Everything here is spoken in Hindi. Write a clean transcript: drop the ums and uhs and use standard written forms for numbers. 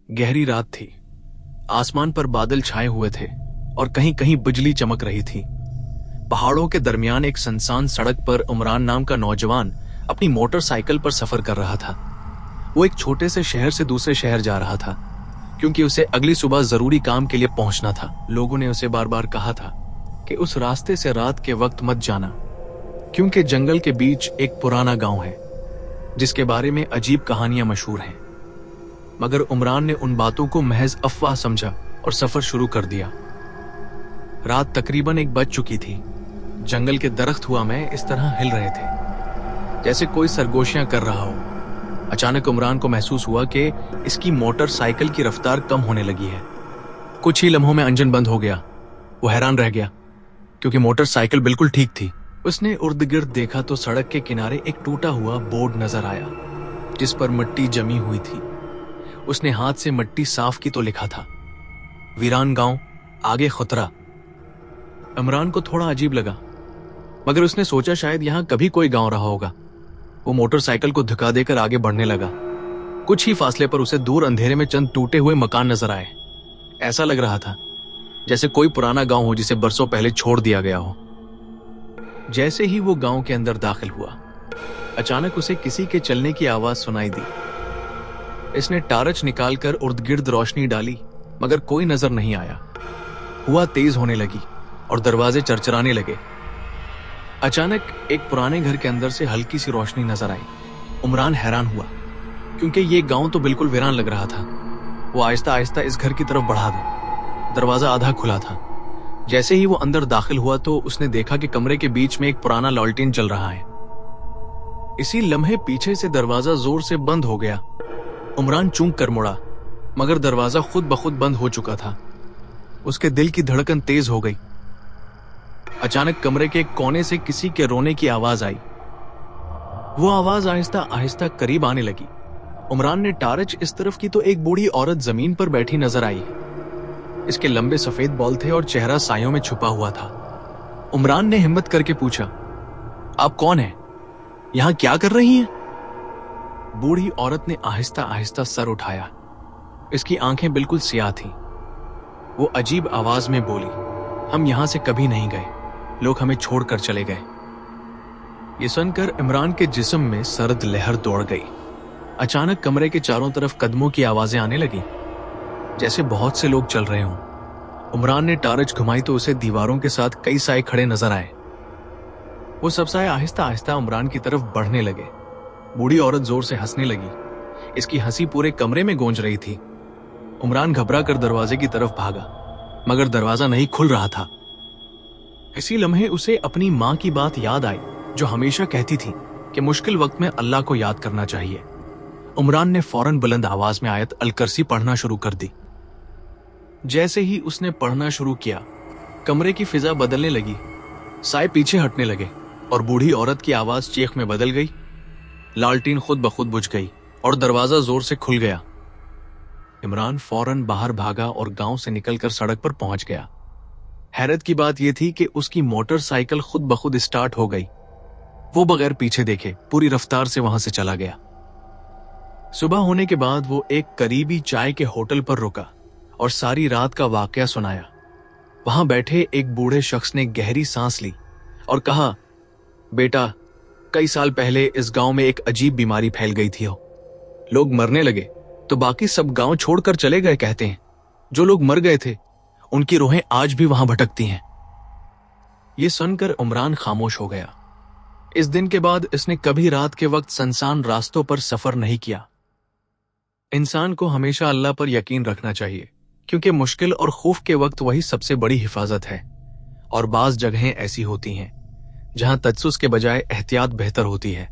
गहरी रात थी। आसमान पर बादल छाए हुए थे और कहीं कहीं बिजली चमक रही थी। पहाड़ों के दरमियान एक सुनसान सड़क पर उमरान नाम का नौजवान अपनी मोटरसाइकिल पर सफर कर रहा था। वो एक छोटे से शहर से दूसरे शहर जा रहा था क्योंकि उसे अगली सुबह जरूरी काम के लिए पहुंचना था। लोगों ने उसे बार बार कहा था कि उस रास्ते से रात के वक्त मत जाना क्योंकि जंगल के बीच एक पुराना गांव है जिसके बारे में अजीब कहानियां मशहूर हैं। मगर उमरान ने उन बातों को महज अफवाह समझा और सफर शुरू कर दिया। रात तकरीबन 1 बज चुकी थी। जंगल के दरख्त हुआ में इस तरह हिल रहे थे जैसे कोई सरगोशियां कर रहा हो। अचानक उमरान को महसूस हुआ कि इसकी मोटरसाइकिल की रफ्तार कम होने लगी है। कुछ ही लम्हों में इंजन बंद हो गया। वो हैरान रह गया क्योंकि मोटरसाइकिल बिल्कुल ठीक थी। उसने इर्द गिर्द देखा तो सड़क के किनारे एक टूटा हुआ बोर्ड नजर आया जिस पर मिट्टी जमी हुई थी। उसने हाथ से मिट्टी साफ की तो लिखा था, वीरान गांव, आगे खतरा। इमरान को थोड़ा अजीब लगा मगर उसने सोचा शायद यहां कभी कोई गांव रहा होगा। वो मोटरसाइकिल को धक्का देकर आगे बढ़ने लगा। कुछ ही फासले पर उसे दूर अंधेरे में चंद टूटे हुए मकान नजर आए। ऐसा लग रहा था जैसे कोई पुराना गांव हो जिसे बरसों पहले छोड़ दिया गया हो। जैसे ही वो गांव के अंदर दाखिल हुआ, अचानक उसे किसी के चलने की आवाज सुनाई दी। इसने टार्च निकालकर इर्द गिर्द रोशनी डाली मगर कोई नजर नहीं आया। हुआ तेज होने लगी और दरवाजे चरचराने लगे। अचानक एक पुराने घर के अंदर से हल्की सी रोशनी नजर आई। उमरान हैरान हुआ क्योंकि ये गांव तो बिल्कुल वीरान लग रहा था। वो आहिस्ता आहिस्ता इस घर की तरफ बढ़ा गया। दरवाजा आधा खुला था। जैसे ही वो अंदर दाखिल हुआ तो उसने देखा कि कमरे के बीच में एक पुराना लालटेन जल रहा है। इसी लम्हे पीछे से दरवाजा जोर से बंद हो गया। उमरान चूक कर मुड़ा मगर दरवाजा खुद ब खुद बंद हो चुका था। उसके दिल की धड़कन तेज हो गई। अचानक कमरे के एक कोने से किसी के रोने की आवाज आई। वो आवाज आहिस्ता आहिस्ता करीब आने लगी। उमरान ने टार्च इस तरफ की तो एक बूढ़ी औरत जमीन पर बैठी नजर आई। इसके लंबे सफेद बाल थे और चेहरा सायों में छुपा हुआ था। उमरान ने हिम्मत करके पूछा, आप कौन हैं? यहां क्या कर रही हैं? बूढ़ी औरत ने आहिस्ता आहिस्ता सर उठाया। इसकी आंखें बिल्कुल सियाह थीं। वो अजीब आवाज में बोली, हम यहां से कभी नहीं गए, लोग हमें छोड़कर चले गए। ये सुनकर इमरान के जिस्म में सर्द लहर दौड़ गई। अचानक कमरे के चारों तरफ कदमों की आवाजें आने लगी जैसे बहुत से लोग चल रहे हों। उमरान ने टार्च घुमाई तो उसे दीवारों के साथ कई साए खड़े नजर आए। वो सब साए आहिस्ता आहिस्ता उमरान की तरफ बढ़ने लगे। बूढ़ी औरत जोर से हंसने लगी। इसकी हंसी पूरे कमरे में गूंज रही थी। उमरान घबरा कर दरवाजे की तरफ भागा मगर दरवाजा नहीं खुल रहा था। इसी लम्हे उसे अपनी मां की बात याद आई जो हमेशा कहती थी कि मुश्किल वक्त में अल्लाह को याद करना चाहिए। उमरान ने फौरन बुलंद आवाज में आयत अल-कुर्सी पढ़ना शुरू कर दी। जैसे ही उसने पढ़ना शुरू किया, कमरे की फिजा बदलने लगी। साए पीछे हटने लगे और बूढ़ी औरत की आवाज चीख में बदल गई। लालटीन खुद ब खुद बुझ गई और दरवाजा जोर से खुल गया। इमरान फौरन बाहर भागा और गांव से निकलकर सड़क पर पहुंच गया। हैरत की बात यह थी कि उसकी मोटरसाइकिल खुद ब खुद स्टार्ट हो गई। वो बगैर पीछे देखे पूरी रफ्तार से वहां से चला गया। सुबह होने के बाद वो एक करीबी चाय के होटल पर रुका और सारी रात का वाकया सुनाया। वहां बैठे एक बूढ़े शख्स ने गहरी सांस ली और कहा, बेटा, कई साल पहले इस गांव में एक अजीब बीमारी फैल गई थी। लोग मरने लगे तो बाकी सब गांव छोड़कर चले गए कहते हैं। जो लोग मर गए थे उनकी रूहें आज भी वहां भटकती हैं। ये सुनकर उमरान खामोश हो गया। इस दिन के बाद इसने कभी रात के वक्त सुनसान रास्तों पर सफर नहीं किया। इंसान को हमेशा अल्लाह पर यकीन रखना चाहिए क्योंकि मुश्किल और खौफ के वक्त वही सबसे बड़ी हिफाजत है। और बाज जगहें ऐसी होती हैं जहां तजस्सुस के बजाय एहतियात बेहतर होती है।